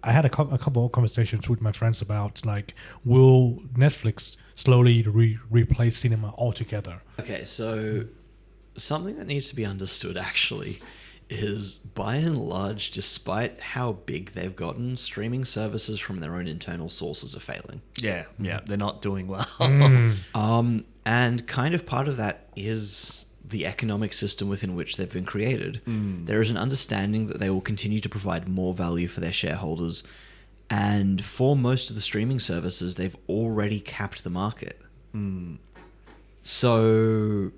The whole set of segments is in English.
I had a couple of conversations with my friends about like, will Netflix slowly replace cinema altogether? Okay, so something that needs to be understood actually is, by and large, despite how big they've gotten, streaming services from their own internal sources are failing. Yeah, they're not doing well. And kind of part of that is the economic system within which they've been created. There is an understanding that they will continue to provide more value for their shareholders, and for most of the streaming services, they've already capped the market. So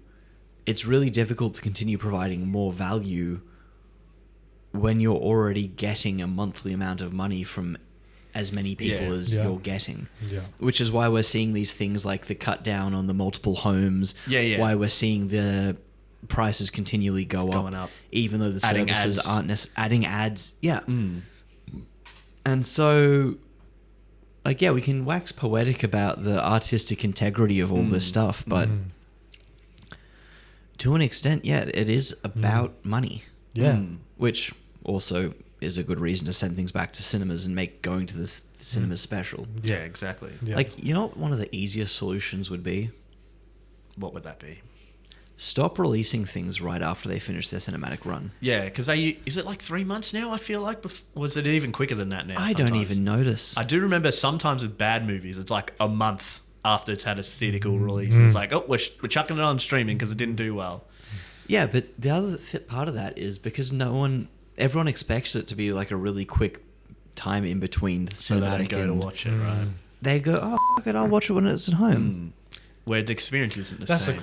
it's really difficult to continue providing more value when you're already getting a monthly amount of money from as many people as you're getting. Which is why we're seeing these things like the cut down on the multiple homes. Why we're seeing the prices continually going up, even though the adding services ads. aren't adding ads. And so, like, we can wax poetic about the artistic integrity of all this stuff, but to an extent, it is about money. Which also is a good reason to send things back to cinemas and make going to the cinemas special. Yeah, exactly. Like, you know what one of the easiest solutions would be? What would that be? Stop releasing things right after they finish their cinematic run. Yeah, because is it like 3 months now, I feel like? Was it even quicker than that now? I don't even notice. I do remember sometimes with bad movies, it's like a month after it's had a theatrical release. And it's like, oh, we're chucking it on streaming because it didn't do well. Yeah, but the other part of that is because everyone expects it to be like a really quick time in between the So they cinematic don't go to watch it, right? They go, oh, fuck it, I'll watch it when it's at home. Where the experience isn't the same.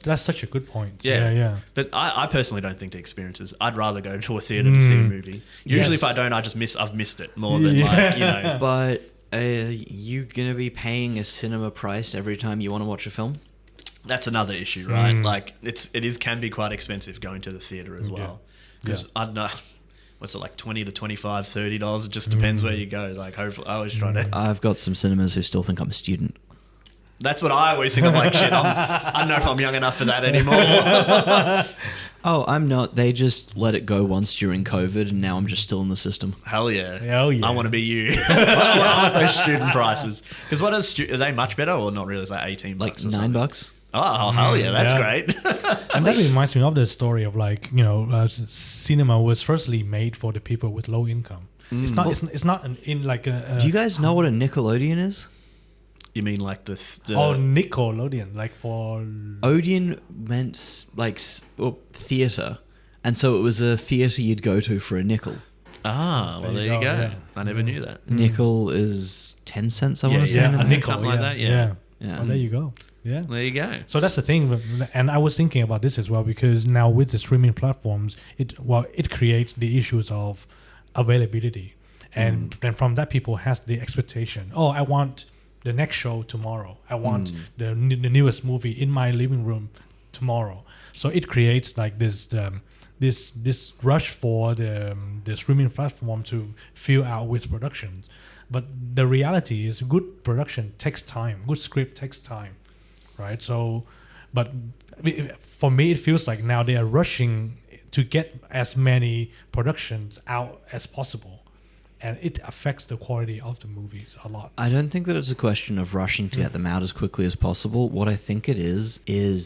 That's such a good point. Yeah. But I personally don't think the experience is. I'd rather go to a theater to see a movie. Usually if I don't, I've missed it more than But you gonna be paying a cinema price every time you want to watch a film? That's another issue, right? Like can be quite expensive going to the theater as well. Because I don't know, what's it like, $20 to $25, $30? It just depends where you go. Like, hopefully, I always try to. I've got some cinemas who still think I'm a student. That's what I always think. I'm like, shit, I don't know if I'm young enough for that anymore. Oh, I'm not. They just let it go once during COVID, and now I'm just still in the system. Hell yeah. Hell yeah. I want to be you. I want those student prices. Because what are they much better or not really? Is that $18? Like or something? $9? Oh, hell yeah. That's great. And that reminds me of the story of like, cinema was firstly made for the people with low income. It's not. It's not in like a. Do you guys know what a Nickelodeon is? You mean like the Nickelodeon, like for Odeon meant like theater, and so it was a theater you'd go to for a nickel. Ah, well there you go. Yeah. I never knew that. Nickel is 10 cents. I want to say. I think something like that. Yeah. Well, there you go. Yeah. There you go. So that's the thing, and I was thinking about this as well because now with the streaming platforms, it creates the issues of availability, and then from that people has the expectation. Oh, I want the next show tomorrow. I want the newest movie in my living room tomorrow. So it creates like this rush for the streaming platform to fill out with productions. But the reality is, good production takes time. Good script takes time, right? So, but for me, it feels like now they are rushing to get as many productions out as possible. And it affects the quality of the movies a lot. I don't think that it's a question of rushing to get them out as quickly as possible. What I think it is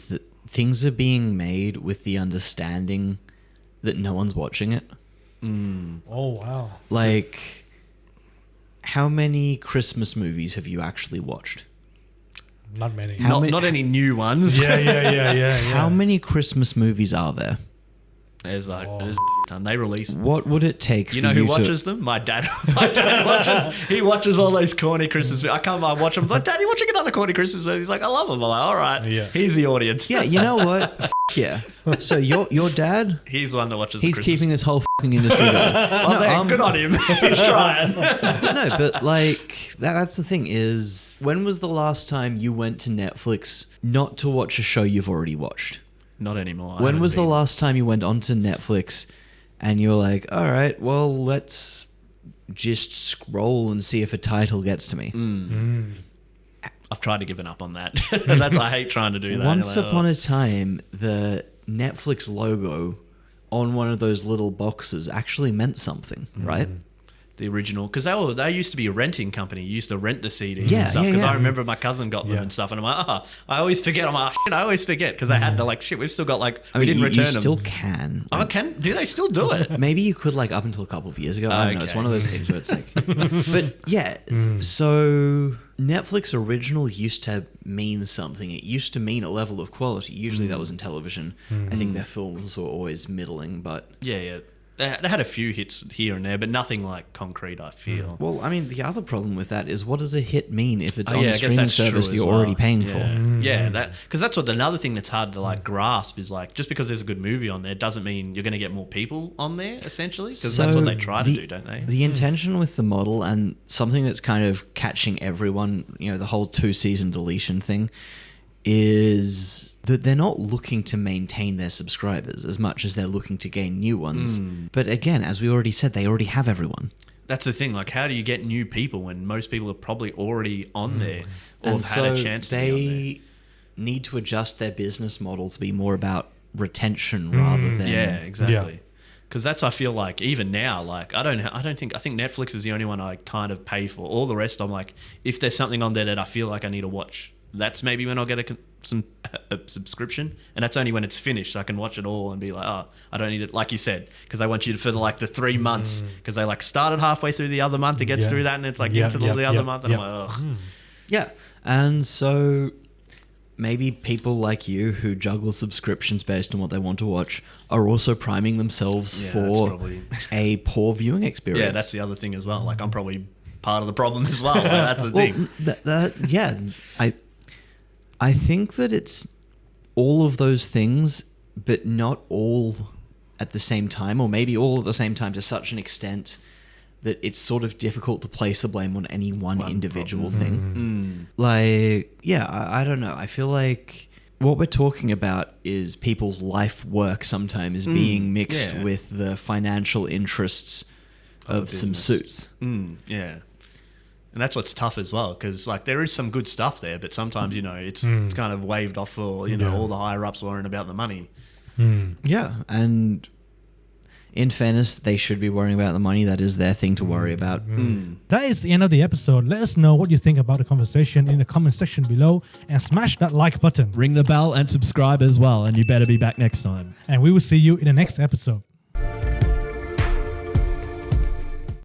that things are being made with the understanding that no one's watching it. Oh, wow. Like, how many Christmas movies have you actually watched? Not many. Not any new ones. Yeah. How many Christmas movies are there? There's like there's ton. They release. What would it take? You know who watches them? My dad. My dad watches. He watches all those corny Christmas movies. I come by watch them. I'm like, Daddy, watching another corny Christmas movie. He's like, I love them. I'm like, all right. Yeah. He's the audience. Yeah. You know what? Yeah. So your dad? He's the one that watches. He's keeping this whole industry going. Well, good on him. He's trying. No, but like that's the thing is, when was the last time you went to Netflix not to watch a show you've already watched? Not anymore. When was the last time you went onto Netflix and you're like, all right, well, let's just scroll and see if a title gets to me? I've tried to give up on that. I hate trying to do that. Once upon a time, the Netflix logo on one of those little boxes actually meant something, right? the original, because they used to be a renting company. You used to rent the CDs Yeah, and stuff. yeah, Because yeah. I remember my cousin got them and stuff, and I'm like, I always forget. I'm like, shit, I always forget because they had to like shit. We've still got like we didn't return you them. still can. Oh, do they still do it? Maybe you could like up until a couple of years ago. I don't know. It's Okay. one of those things where it's like, but yeah. So Netflix original used to mean something. It used to mean a level of quality. Usually that was in television. I think their films were always middling, but Yeah. They had a few hits here and there, but nothing like concrete, I feel. well, I mean, the other problem with that is what does a hit mean if it's Oh, on yeah, a I guess streaming that's true service as that you're well. already paying Yeah. for? Yeah, because that's what another thing that's hard to like grasp is like just because there's a good movie on there doesn't mean you're going to get more people on there essentially because that's what they try to do, don't they? The intention with the model and something that's kind of catching everyone, the whole 2-season deletion thing, is that they're not looking to maintain their subscribers as much as they're looking to gain new ones. But again, as we already said, they already have everyone. That's the thing. Like, how do you get new people when most people are probably already on there or And have had a chance to be on there? they need to adjust their business model to be more about retention rather than Yeah, exactly. Yeah. Because that's, I feel like, even now, like, I think Netflix is the only one I kind of pay for. All the rest, I'm like, if there's something on there that I feel like I need to watch, that's maybe when I'll get a subscription. And that's only when it's finished. So I can watch it all and be like, oh, I don't need it. Like you said, because they want you to, for like the 3 months, because they like started halfway through the other month, it gets through that and it's like into the other month. And I'm like, ugh. Yeah. And so maybe people like you who juggle subscriptions based on what they want to watch are also priming themselves Yeah, for that's probably- a poor viewing experience. Yeah, that's the other thing as well. Like, I'm probably part of the problem as well. Like, that's the thing. I think that it's all of those things, but not all at the same time, or maybe all at the same time to such an extent that it's sort of difficult to place the blame on any one individual thing. Like, I don't know. I feel like what we're talking about is people's life work sometimes being mixed with the financial interests of some suits. Yeah. And that's what's tough as well, because like there is some good stuff there, but sometimes it's kind of waved off for all the higher ups worrying about the money. Yeah, and in fairness, they should be worrying about the money. That is their thing to worry about. That is the end of the episode. Let us know what you think about the conversation in the comment section below and smash that like button. Ring the bell and subscribe as well, and you better be back next time. And we will see you in the next episode.